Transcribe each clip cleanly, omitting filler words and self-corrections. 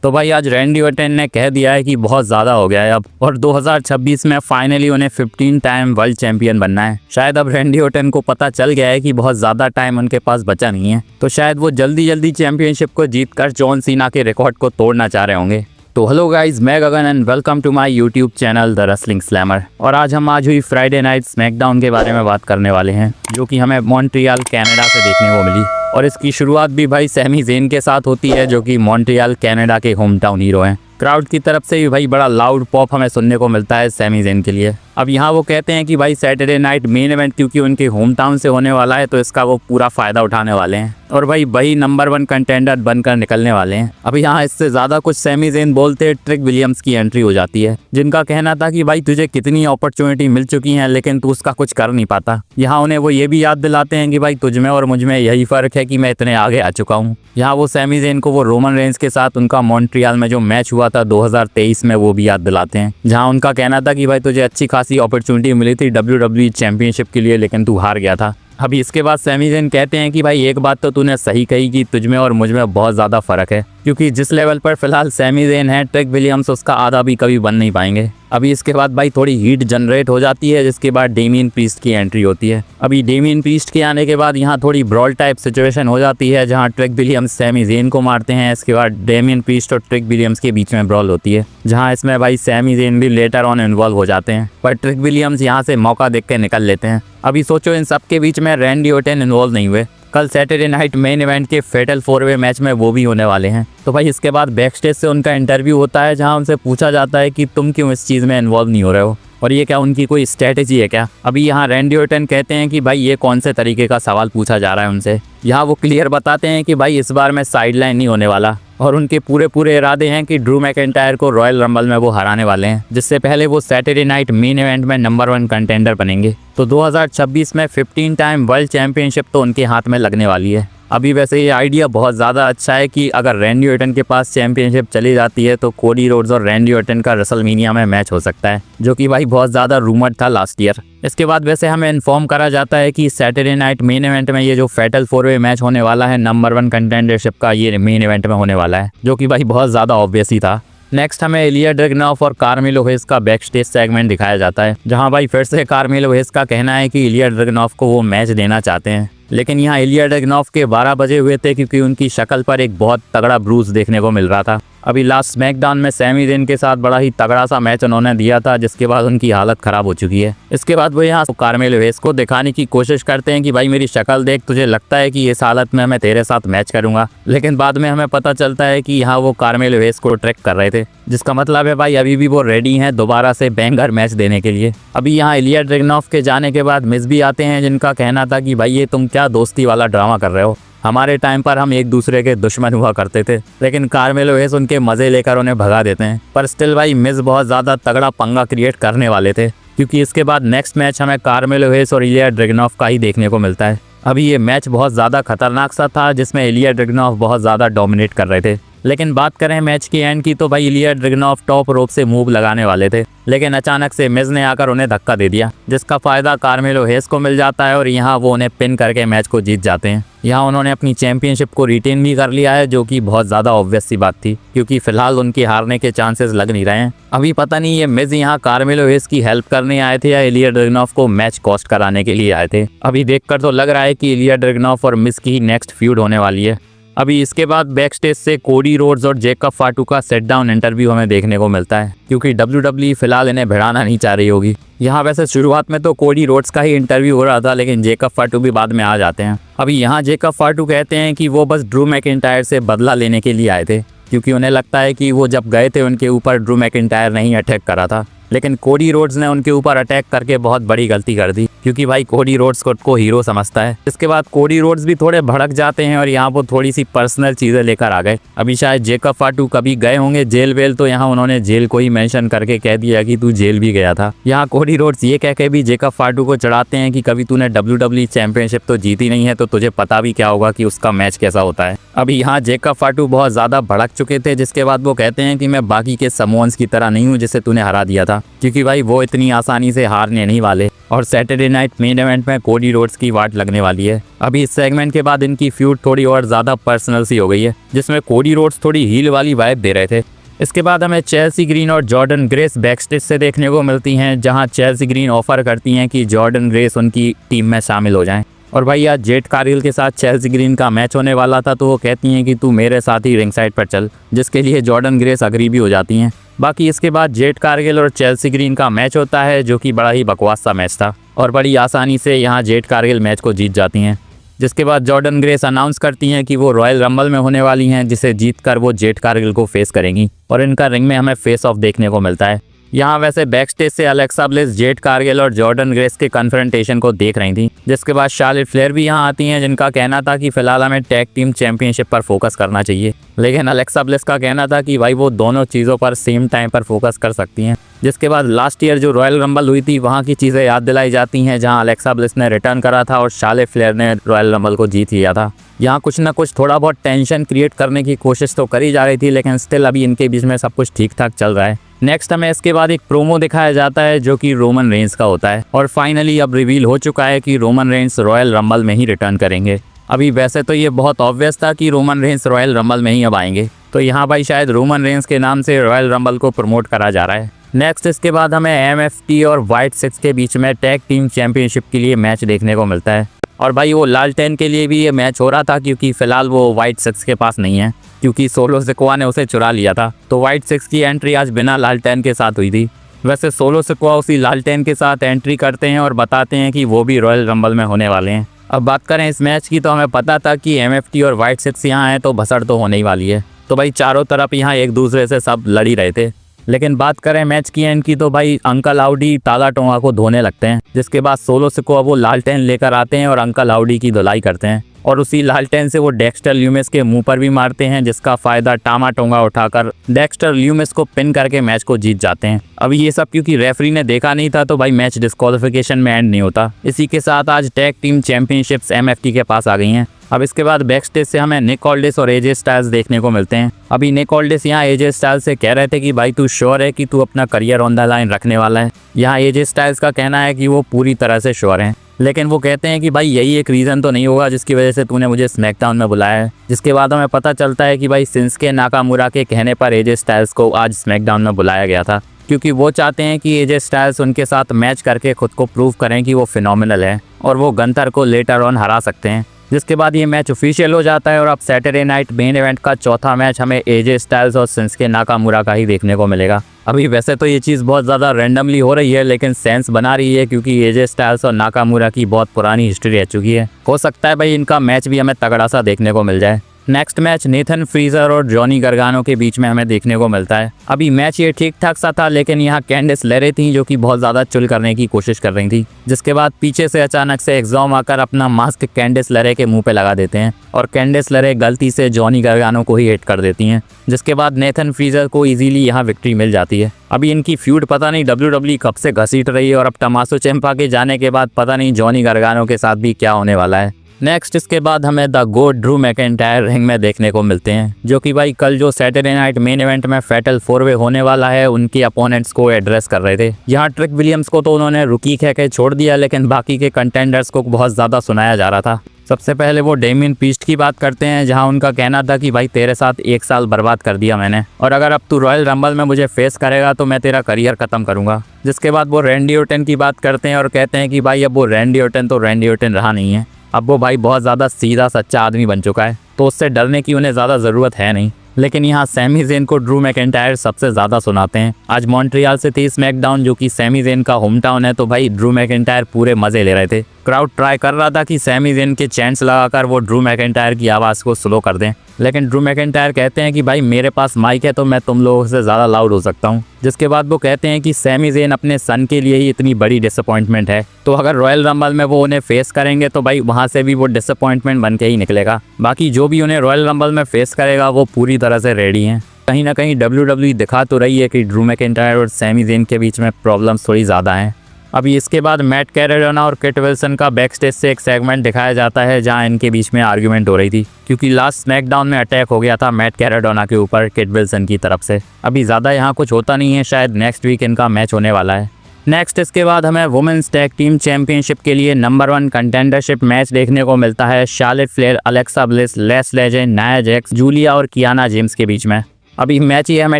तो भाई आज रैंडी ऑर्टन ने कह दिया है कि बहुत ज़्यादा हो गया है अब, और 2026 में फाइनली उन्हें 15 टाइम वर्ल्ड चैंपियन बनना है। शायद अब रैंडी ऑर्टन को पता चल गया है कि बहुत ज़्यादा टाइम उनके पास बचा नहीं है, तो शायद वो जल्दी जल्दी चैंपियनशिप को जीतकर जॉन सीना के रिकॉर्ड को तोड़ना चाह रहे होंगे। तो हेलो गाइज, मैं Gagan and welcome to my YouTube channel the wrestling slammer. और आज हुई फ्राइडे नाइट स्मैकडाउन के बारे में बात करने वाले हैं, जो कि हमें मॉन्ट्रियल कनाडा से देखने को मिली। और इसकी शुरुआत भी भाई सैमी ज़ेन के साथ होती है, जो कि मॉन्ट्रियल कनाडा के होम टाउन हीरो हैं। क्राउड की तरफ से भी भाई बड़ा लाउड पॉप हमें सुनने को मिलता है सैमी ज़ेन के लिए। अब यहाँ वो कहते हैं कि भाई सैटरडे नाइट मेन इवेंट क्योंकि उनके होम टाउन से होने वाला है, तो इसका वो पूरा फ़ायदा उठाने वाले हैं और भाई वही नंबर 1 कंटेंडर बनकर निकलने वाले हैं। अब यहाँ इससे ज़्यादा कुछ सैमी ज़ेन बोलते ट्रिक विलियम्स की एंट्री हो जाती है, जिनका कहना था कि भाई तुझे कितनी अपॉर्चुनिटी मिल चुकी हैं लेकिन तू उसका कुछ कर नहीं पाता। यहाँ उन्हें वो ये भी याद दिलाते हैं कि भाई तुझ में और मुझ में यही फ़र्क है कि मैं इतने आगे आ चुका हूँ। यहाँ वो सैमी ज़ेन को वो रोमन रेंज के साथ उनका मॉन्ट्रियल में जो मैच हुआ था 2023 में वो भी याद दिलाते हैं, जहाँ उनका कहना था कि भाई तुझे अच्छी खासी अपॉर्चुनिटी मिली थी WWE चैंपियनशिप के लिए, लेकिन तू हार गया था। अभी इसके बाद सैमी ज़ेन कहते हैं कि भाई एक बात तो तूने सही कही कि तुझ में और मुझ में बहुत ज़्यादा फ़र्क है, क्योंकि जिस लेवल पर फिलहाल सैमी ज़ेन है ट्रिक विलियम्स उसका आधा भी कभी बन नहीं पाएंगे। अभी इसके बाद भाई थोड़ी हीट जनरेट हो जाती है, जिसके बाद डेमियन प्रीस्ट की एंट्री होती है। अभी डेमियन प्रीस्ट के आने के बाद यहाँ थोड़ी ब्रॉल टाइप सिचुएशन हो जाती है, जहाँ ट्रिक विलियम्स सैमी ज़ेन को मारते हैं। इसके बाद डेमियन प्रीस्ट और ट्रिक विलियम्स के बीच में ब्रॉल होती है, जहाँ इसमें भाई सैमी ज़ेन भी लेटर ऑन इन्वॉल्व हो जाते हैं, पर ट्रिक विलियम्स यहाँ से मौका देख के निकल लेते हैं। अभी सोचो इन सब के बीच में रैंडी ऑर्टन इन्वॉल्व नहीं हुए। कल सैटरडे नाइट मेन इवेंट के फेटल 4-वे मैच में वो भी होने वाले हैं। तो भाई इसके बाद बैक स्टेज से उनका इंटरव्यू होता है, जहां उनसे पूछा जाता है कि तुम क्यों इस चीज़ में इन्वॉल्व नहीं हो रहे हो और ये क्या उनकी कोई स्ट्रेटेजी है क्या। अभी यहाँ रैंडी ऑर्टन कहते हैं कि भाई ये कौन से तरीके का सवाल पूछा जा रहा है उनसे। यहाँ वो क्लियर बताते हैं कि भाई इस बार मैं साइडलाइन नहीं होने वाला, और उनके पूरे इरादे हैं कि ड्रू मैकिंटायर को रॉयल रंबल में वो हराने वाले हैं, जिससे पहले वो सैटरडे नाइट मेन इवेंट में नंबर 1 कंटेंडर बनेंगे। तो 2026 में 15 टाइम वर्ल्ड चैंपियनशिप तो उनके हाथ में लगने वाली है। अभी वैसे ये आइडिया बहुत ज़्यादा अच्छा है कि अगर रैंडी ऑर्टन के पास चैंपियनशिप चली जाती है तो कोडी रोड्स और रैंडी ऑर्टन का रेसलमेनिया में मैच हो सकता है, जो कि भाई बहुत ज़्यादा रूमर था लास्ट ईयर। इसके बाद वैसे हमें इन्फॉर्म करा जाता है कि सैटरडे नाइट मेन इवेंट में ये जो फेटल 4-वे मैच होने वाला है नंबर 1 कंटेंडरशिप का, ये मेन इवेंट में होने वाला है, जो कि भाई बहुत ज़्यादा ऑब्वियस ही था। नेक्स्ट हमें इलिया ड्रैगनॉफ और कार्मेलो हेस का बैक स्टेज सेगमेंट दिखाया जाता है, जहां भाई फिर से कार्मेलो हेस का कहना है कि इलिया ड्रैगनॉफ को वो मैच देना चाहते हैं, लेकिन यहाँ इलिया ड्रैगनॉफ के 12 बजे हुए थे क्योंकि उनकी शक्ल पर एक बहुत तगड़ा ब्रूज देखने को मिल रहा था। अभी लास्ट स्मैकडाउन में सैमी ज़ेन के साथ बड़ा ही तगड़ा सा मैच उन्होंने दिया था, जिसके बाद उनकी हालत ख़राब हो चुकी है। इसके बाद वो यहाँ कार्मेलो हेस को दिखाने की कोशिश करते हैं कि भाई मेरी शक्ल देख, तुझे लगता है कि इस हालत में मैं तेरे साथ मैच करूँगा, लेकिन बाद में हमें पता चलता है कि यहाँ वो कार्मेलो हेस को ट्रैक कर रहे थे, जिसका मतलब है भाई अभी भी वो रेडी हैं दोबारा से बैंगर मैच देने के लिए। अभी यहाँ इलिया ड्रैगनॉफ के जाने के बाद मिस भी आते हैं, जिनका कहना था कि भाई ये तुम क्या दोस्ती वाला ड्रामा कर रहे हो, हमारे टाइम पर हम एक दूसरे के दुश्मन हुआ करते थे। लेकिन कार्मेलो हेस उनके मज़े लेकर उन्हें भगा देते हैं, पर स्टिल भाई मिस बहुत ज़्यादा तगड़ा पंगा क्रिएट करने वाले थे, क्योंकि इसके बाद नेक्स्ट मैच हमें कार्मेलो हेस और इलिया ड्रैगनॉफ का ही देखने को मिलता है। अभी ये मैच बहुत ज़्यादा खतरनाक सा था, जिसमें इलिया ड्रैगनॉफ बहुत ज़्यादा डोमिनेट कर रहे थे। लेकिन बात करें मैच की एंड की, तो भाई इलिया ड्रैगनॉफ टॉप रोप से मूव लगाने वाले थे, लेकिन अचानक से मिज ने आकर उन्हें धक्का दे दिया, जिसका फ़ायदा कार्मेलो हेस को मिल जाता है और यहाँ वो उन्हें पिन करके मैच को जीत जाते हैं। यहाँ उन्होंने अपनी चैंपियनशिप को रिटेन भी कर लिया है, जो कि बहुत ज़्यादा ऑब्वियस सी बात थी, क्योंकि फिलहाल उनके हारने के चांसेस लग नहीं रहे हैं। अभी पता नहीं ये मिज यहाँ कार्मेलो हेस की हेल्प करने आए थे या इलिया ड्रैगनॉफ को मैच कॉस्ट कराने के लिए आए थे। अभी देखकर तो लग रहा है कि इलिया ड्रैगनॉफ और मिज की नेक्स्ट फ्यूड होने वाली है। अभी इसके बाद बैक स्टेज से कोडी रोड्स और जेकब फाटू का सेट डाउन इंटरव्यू हमें देखने को मिलता है, क्योंकि WWE फिलहाल इन्हें भिड़ाना नहीं चाह रही होगी। यहाँ वैसे शुरुआत में तो कोडी रोड्स का ही इंटरव्यू हो रहा था, लेकिन जेकब फाटू भी बाद में आ जाते हैं। अभी यहाँ जेकब फाटू कहते हैं कि वो बस ड्रू मैकिंटायर से बदला लेने के लिए आए थे, क्योंकि उन्हें लगता है कि वो जब गए थे उनके ऊपर ड्रू मैकिंटायर नहीं अटैक करा था, लेकिन कोडी रोड्स ने उनके ऊपर अटैक करके बहुत बड़ी गलती कर दी, क्योंकि भाई कोडी रोड्स को हीरो समझता है। इसके बाद कोडी रोड्स भी थोड़े भड़क जाते हैं और यहाँ वो थोड़ी सी पर्सनल चीज़ें लेकर आ गए। अभी शायद जेकब फाटू कभी गए होंगे जेल वेल, तो यहाँ उन्होंने जेल को ही मेंशन करके कह दिया कि तू जेल भी गया था। यहाँ कोडी रोड्स ये कह के भी जेकब फाटू को चढ़ाते हैं कि कभी तूने WWE चैंपियनशिप तो जीती नहीं है, तो तुझे पता भी क्या होगा कि उसका मैच कैसा होता है। अभी यहाँ जेकब फाटू बहुत ज़्यादा भड़क चुके थे, जिसके बाद वो कहते हैं कि मैं बाकी के समोन्स की तरह नहीं हूँ जिसे तूने हरा दिया था। था, क्योंकि भाई वो इतनी आसानी से हारने नहीं वाले और सैटरडे नाइट मेन इवेंट में कोडी रोड्स की वाट लगने वाली है। अभी इस सेगमेंट के बाद इनकी फ्यूड थोड़ी और ज़्यादा पर्सनल सी हो गई है, जिसमें कोडी रोड्स थोड़ी हील वाली वाइब दे रहे थे। इसके बाद हमें चेल्सी ग्रीन और जॉर्डन ग्रेस बैकस्टेज से देखने को मिलती हैं, जहां चेल्सी ग्रीन ऑफर करती हैं कि जॉर्डन ग्रेस उनकी टीम में शामिल हो जाएं। और भाई आज जेड कारगिल के साथ चेल्सी ग्रीन का मैच होने वाला था, तो वो कहती हैं कि तू मेरे साथ ही रिंग साइड पर चल, जिसके लिए जॉर्डन ग्रेस अग्री भी हो जाती हैं। बाकी इसके बाद जेड कारगिल और चेल्सी ग्रीन का मैच होता है, जो कि बड़ा ही बकवास सा मैच था और बड़ी आसानी से यहाँ जेड कारगिल मैच को जीत जाती हैं। जिसके बाद जॉर्डन ग्रेस अनाउंस करती हैं कि वो रॉयल रंबल में होने वाली हैं, जिसे जीतकर वो जेड कारगिल को फेस करेंगी और इनका रिंग में हमें फेस ऑफ देखने को मिलता है। यहाँ वैसे बैकस्टेज से अलेक्सा ब्लिस, जेड कारगिल और जॉर्डन ग्रेस के कन्फ्रंटेशन को देख रही थी। जिसके बाद शार्लेट फ्लेयर भी यहाँ आती हैं, जिनका कहना था कि फिलहाल हमें टैग टीम चैंपियनशिप पर फोकस करना चाहिए, लेकिन अलेक्सा ब्लिस का कहना था कि भाई वो दोनों चीज़ों पर सेम टाइम पर फोकस कर सकती हैं। जिसके बाद लास्ट ईयर जो रॉयल रंबल हुई थी, वहाँ की चीज़ें याद दिलाई जाती हैं, जहाँ अलेक्सा ब्लिस ने रिटर्न करा था और शार्लेट फ्लेयर ने रॉयल रंबल को जीत लिया था। यहाँ कुछ ना कुछ थोड़ा बहुत टेंशन क्रिएट करने की कोशिश तो करी जा रही थी, लेकिन स्टिल अभी इनके बीच में सब कुछ ठीक ठाक चल रहा है। नेक्स्ट हमें इसके बाद एक प्रोमो दिखाया जाता है, जो कि रोमन रेंस का होता है और फाइनली अब रिवील हो चुका है कि रोमन रेंस रॉयल रंबल में ही रिटर्न करेंगे। अभी वैसे तो ये बहुत ऑब्वियस था कि रोमन रेंस रॉयल रंबल में ही अब आएंगे, तो यहाँ भाई शायद रोमन रेंस के नाम से रॉयल रंबल को प्रमोट करा जा रहा है। नेक्स्ट इसके बाद हमें MFT और व्हाइट सिक्स के बीच में टैग टीम चैंपियनशिप के लिए मैच देखने को मिलता है। और भाई वो लाल 10 के लिए भी ये मैच हो रहा था, क्योंकि फिलहाल वो व्हाइट सिक्स के पास नहीं है, क्योंकि सोलो सिकोआ ने उसे चुरा लिया था। तो व्हाइट सिक्स की एंट्री आज बिना लाल 10 के साथ हुई थी। वैसे सोलो सिकोआ उसी लाल 10 के साथ एंट्री करते हैं और बताते हैं कि वो भी रॉयल रंबल में होने वाले हैं। अब बात करें इस मैच की, तो हमें पता था कि MFT और व्हाइट सिक्स यहाँ हैं, तो भसड़ तो होने ही वाली है। तो भाई चारों तरफ यहाँ एक दूसरे से सब लड़ ही रहे थे। लेकिन बात करें मैच की एंड की, तो भाई अंकल आउडी ताला टोंगा को धोने लगते हैं। जिसके बाद सोलो सिकोआ वो लाल 10 लेकर आते हैं और अंकल आउडी की धुलाई करते हैं और उसी लाल 10 से वो डेक्स्टर ल्यूमिस के मुंह पर भी मारते हैं, जिसका फायदा टामा टोंगा उठाकर डेक्स्टर ल्यूमिस को पिन करके मैच को जीत जाते हैं। अभी ये सब क्योंकि रेफरी ने देखा नहीं था, तो भाई मैच डिस्क्वालिफिकेशन में एंड नहीं होता। इसी के साथ आज टैग टीम चैंपियनशिप्स MFT के पास आ गई हैं। अब इसके बाद बैकस्टेज से हमें निक ऑल्डिस और AJ स्टाइल्स देखने को मिलते हैं। अभी निक ऑल्डिस यहाँ AJ स्टाइल्स से कह रहे थे कि भाई तू श्योर है कि तू अपना करियर ऑन द लाइन रखने वाला है। यहाँ AJ स्टाइल्स का कहना है कि वो पूरी तरह से श्योर हैं, लेकिन वो कहते हैं कि भाई यही एक रीज़न तो नहीं होगा जिसकी वजह से तूने मुझे स्मैकडाउन में बुलाया है। जिसके बाद हमें पता चलता है कि भाई शिंसुके नाकामुरा के कहने पर AJ स्टाइल्स को आज स्मैकडाउन में बुलाया गया था, क्योंकि वो चाहते हैं कि AJ स्टाइल्स उनके साथ मैच करके खुद को प्रूव करें कि वो फिनोमिनल है और वो गंथर को लेटर ऑन हरा सकते हैं। जिसके बाद ये मैच ऑफिशियल हो जाता है और अब सैटरडे नाइट मेन इवेंट का चौथा मैच हमें AJ स्टाइल्स और शिंसुके नाकामुरा का ही देखने को मिलेगा। अभी वैसे तो ये चीज़ बहुत ज़्यादा रैंडमली हो रही है, लेकिन सेंस बना रही है, क्योंकि AJ स्टाइल्स और नाकामुरा की बहुत पुरानी हिस्ट्री रह चुकी है। हो सकता है भाई इनका मैच भी हमें तगड़ा सा देखने को मिल जाए। नेक्स्ट मैच नेथन फ्रीजर और जॉनी गार्गानो के बीच में हमें देखने को मिलता है। अभी मैच ये ठीक ठाक सा था, लेकिन यहाँ कैंडिस लेरे थी जो कि बहुत ज़्यादा चुल करने की कोशिश कर रही थी। जिसके बाद पीछे से अचानक से एक्सॉम आकर अपना मास्क कैंडिस लेरे के मुंह पे लगा देते हैं और कैंडिस लेरे गलती से जॉनी गार्गानो को ही हिट कर देती हैं। जिसके बाद नेथन फ्रीजर को इजीली यहाँ विक्ट्री मिल जाती है। अभी इनकी फ्यूड पता नहीं WWE कब से घसीट रही है और अब टमासो चिम्पा के जाने के बाद पता नहीं जॉनी गार्गानो के साथ भी क्या होने वाला है। नेक्स्ट इसके बाद हमें the goat Drew McIntyre ring में देखने को मिलते हैं, जो कि भाई कल जो सैटरडे नाइट मेन इवेंट में फैटल 4-वे होने वाला है उनके अपोनेंट्स को एड्रेस कर रहे थे। यहाँ ट्रिक विलियम्स को तो उन्होंने रुकी कह के छोड़ दिया, लेकिन बाकी के कंटेंडर्स को बहुत ज़्यादा सुनाया जा रहा था। सबसे पहले वो डेमियन पीस्ट की बात करते हैं, जहां उनका कहना था कि भाई तेरे साथ 1 साल बर्बाद कर दिया मैंने, और अगर अब तू रॉयल रंबल में मुझे फेस करेगा तो मैं तेरा करियर ख़त्म करूंगा। जिसके बाद वो रैंडी ऑर्टन की बात करते हैं और कहते हैं कि भाई अब वो रैंडी ऑर्टन तो रैंडी ऑर्टन रहा नहीं है, अब वो भाई बहुत ज़्यादा सीधा सच्चा आदमी बन चुका है, तो उससे डरने की उन्हें ज़्यादा ज़रूरत है नहीं। लेकिन यहाँ सैमी ज़ेन को ड्रू मैकिंटायर सबसे ज़्यादा सुनाते हैं। आज मॉन्ट्रियल से थी स्मैकडाउन, जो कि सैमी ज़ेन का होम टाउन है, तो भाई ड्रू मैकिंटायर पूरे मज़े ले रहे थे। क्राउड ट्राई कर रहा था कि सैमी ज़ेन के चैंट्स लगाकर वो ड्रू मैकिंटायर की आवाज़ को स्लो कर दें, लेकिन ड्रू मैकिंटायर कहते हैं कि भाई मेरे पास माइक है तो मैं तुम लोगों से ज़्यादा लाउड हो सकता हूँ। जिसके बाद वो कहते हैं कि सैमी ज़ेन अपने सन के लिए ही इतनी बड़ी डिसअपॉइंटमेंट है, तो अगर रॉयल रंबल में वो उन्हें फेस करेंगे तो भाई वहाँ से भी वो डिसअपॉइंटमेंट बन के ही निकलेगा। बाकी जो भी उन्हें रॉयल रंबल में फेस करेगा वो पूरी तरह से रेडी हैं। कहीं ना कहीं WWE दिखा तो रही है कि ड्रू मैकिंटायर और सैमी ज़ेन के बीच में प्रॉब्लम्स थोड़ी ज़्यादा हैं। अभी इसके बाद मैट कैरेडोना और किट विल्सन का बैक स्टेज से एक सेगमेंट दिखाया जाता है जहां इनके बीच में आर्ग्यूमेंट हो रही थी, क्योंकि लास्ट स्मैकडाउन में अटैक हो गया था मैट कैरेडोना के ऊपर किट विल्सन की तरफ से। अभी ज़्यादा यहाँ कुछ होता नहीं है, शायद नेक्स्ट वीक इनका मैच होने वाला है। नेक्स्ट इसके बाद हमें वुमेन्स टैग टीम चैंपियनशिप के लिए नंबर 1 कंटेंडरशिप मैच देखने को मिलता है Charlotte Flair, Alexa bliss, less legend, Nia Jax, Julia और कियाना जेम्स के बीच में। अभी मैच ही हमें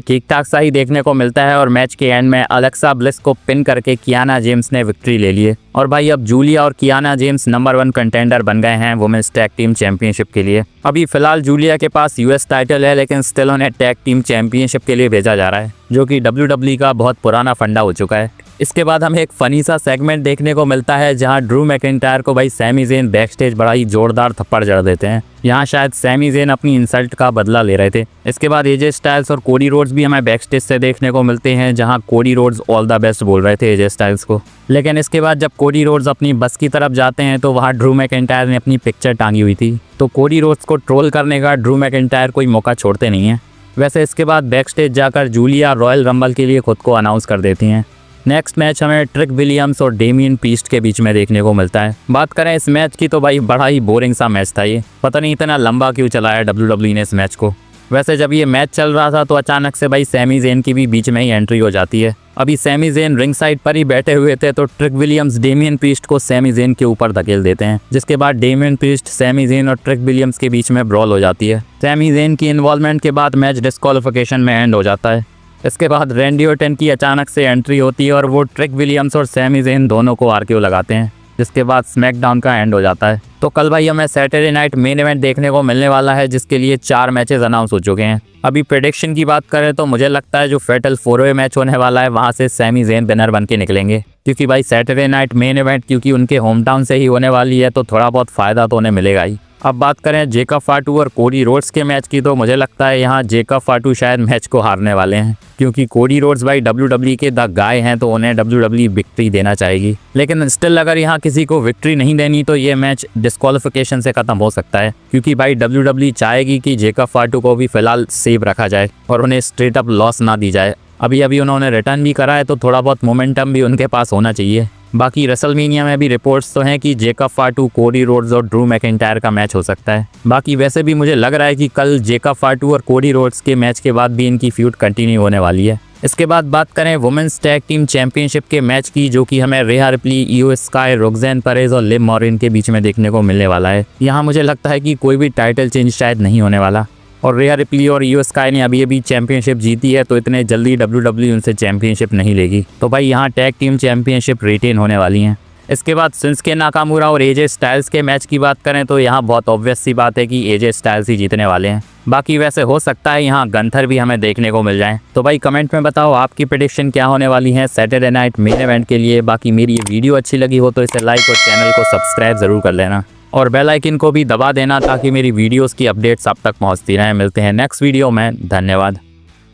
ठीक ठाक सा ही देखने को मिलता है और मैच के एंड में अलेक्सा ब्लिस को पिन करके कियाना जेम्स ने विक्ट्री ले ली है। और भाई अब जूलिया और कियाना जेम्स नंबर 1 कंटेंडर बन गए हैं वुमेन्स टैग टीम चैंपियनशिप के लिए। अभी फिलहाल जूलिया के पास यूएस टाइटल है, लेकिन स्टिल उन्हें टैग टीम चैंपियनशिप के लिए भेजा जा रहा है, जो कि WWE का बहुत पुराना फंडा हो चुका है। इसके बाद हमें एक फनी सा सेगमेंट देखने को मिलता है जहां ड्रू मैकिंटायर को भाई सैमी ज़ेन बैक स्टेज बड़ा ही जोरदार थप्पड़ जड़ देते हैं। यहाँ शायद सैमी ज़ेन अपनी इंसल्ट का बदला ले रहे थे। इसके बाद एजे स्टाइल्स और कोडी रोड्स भी हमें बैक स्टेज से देखने को मिलते हैं, जहां Cody Rhodes all the best बोल रहे थे एजे स्टाइल्स को। लेकिन इसके बाद जब कोडी रोड्स अपनी बस की तरफ जाते हैं तो वहाँ ड्रू मैकिंटायर ने अपनी पिक्चर टांगी हुई थी, तो कोडी रोड्स को ट्रोल करने का ड्रू मैकिंटायर कोई मौका छोड़ते नहीं है। वैसे इसके बाद बैक स्टेज जाकर जूलिया रॉयल रंबल के लिए खुद को अनाउंस कर देती हैं। नेक्स्ट मैच हमें ट्रिक विलियम्स और डेमियन प्रीस्ट के बीच में देखने को मिलता है। बात करें इस मैच की तो भाई बड़ा ही बोरिंग सा मैच था ये, पता नहीं इतना लंबा क्यों चलाया WWE ने इस मैच को। वैसे जब ये मैच चल रहा था तो अचानक से भाई सैमी ज़ेन की भी बीच में ही एंट्री हो जाती है। अभी सैमी ज़ेन रिंग साइड पर ही बैठे हुए थे तो ट्रिक विलियम्स डेमियन प्रीस्ट को सैमी ज़ेन के ऊपर धकेल देते हैं, जिसके बाद डेमियन प्रीस्ट, सैमी ज़ेन और ट्रिक विलियम्स के बीच में ब्रॉल हो जाती है। सैमी ज़ेन की इन्वॉल्वमेंट के बाद मैच डिस्क्वालिफिकेशन में एंड हो जाता है। इसके बाद रैंडी ऑर्टन की अचानक से एंट्री होती है और वो ट्रिक विलियम्स और सैमी ज़ेन दोनों को RKO लगाते हैं, जिसके बाद स्मैकडाउन का एंड हो जाता है। तो कल भाई हमें सैटरडे नाइट मेन इवेंट देखने को मिलने वाला है, जिसके लिए 4 मैचेस अनाउंस हो चुके हैं। अभी प्रेडिक्शन की बात करें तो मुझे लगता है जो फेटल 4-वे मैच होने वाला है वहाँ से सैमी ज़ेन विनर बन के निकलेंगे, क्योंकि भाई सैटरडे नाइट मेन इवेंट क्योंकि उनके होम टाउन से ही होने वाली है तो थोड़ा बहुत फ़ायदा तो उन्हें मिलेगा ही। अब बात करें जेकब फाटू और कोडी रोड्स के मैच की तो मुझे लगता है यहाँ जेकब फाटू शायद मैच को हारने वाले हैं, क्योंकि कोडी रोड्स भाई WWE के द गाय हैं तो उन्हें WWE विक्ट्री देना चाहेगी। लेकिन स्टिल अगर यहाँ किसी को विक्ट्री नहीं देनी तो ये मैच डिस्क्वालिफिकेशन से खत्म हो सकता है, क्योंकि भाई WWE चाहेगी कि जेकब फाटू को भी फिलहाल सेव रखा जाए और उन्हें स्ट्रेट अप लॉस ना दी जाए। अभी उन्होंने रिटर्न भी करा है तो थोड़ा बहुत मोमेंटम भी उनके पास होना चाहिए। बाकी रेसलमेनिया में भी रिपोर्ट्स तो हैं कि जेकब फाटू, कोडी रोड्स और ड्रू मैकिंटायर का मैच हो सकता है। बाकी वैसे भी मुझे लग रहा है कि कल जेकब फाटू और कोडी रोड्स के मैच के बाद भी इनकी फ्यूड कंटिन्यू होने वाली है। इसके बाद बात करें वुमेन्स टैग टीम चैंपियनशिप के मैच की, जो कि हमें रेहा रिप्ली, इयो स्काई, रोक्सेन परेज और लिव मॉरिन के बीच में देखने को मिलने वाला है। यहाँ मुझे लगता है कि कोई भी टाइटल चेंज शायद नहीं होने वाला और रेहा रिप्ली और इयो स्काई ने अभी चैंपियनशिप जीती है तो इतने जल्दी WWE उनसे चैंपियनशिप नहीं लेगी। तो भाई यहाँ टैग टीम चैंपियनशिप रिटेन होने वाली हैं। इसके बाद शिंसुके नाकामुरा और एजे स्टाइल्स के मैच की बात करें तो यहाँ बहुत ऑब्वियस सी बात है कि एजे स्टाइल्स ही जीतने वाले हैं। बाकी वैसे हो सकता है यहाँ गंथर भी हमें देखने को मिल जाए। तो भाई कमेंट में बताओ आपकी प्रेडिक्शन क्या होने वाली है सैटरडे नाइट मेन इवेंट के लिए। बाकी मेरी ये वीडियो अच्छी लगी हो तो इसे लाइक और चैनल को सब्सक्राइब ज़रूर कर लेना और बेल आइकन को भी दबा देना ताकि मेरी वीडियोस की अपडेट्स आप तक पहुंचती रहें। मिलते हैं नेक्स्ट वीडियो में, धन्यवाद।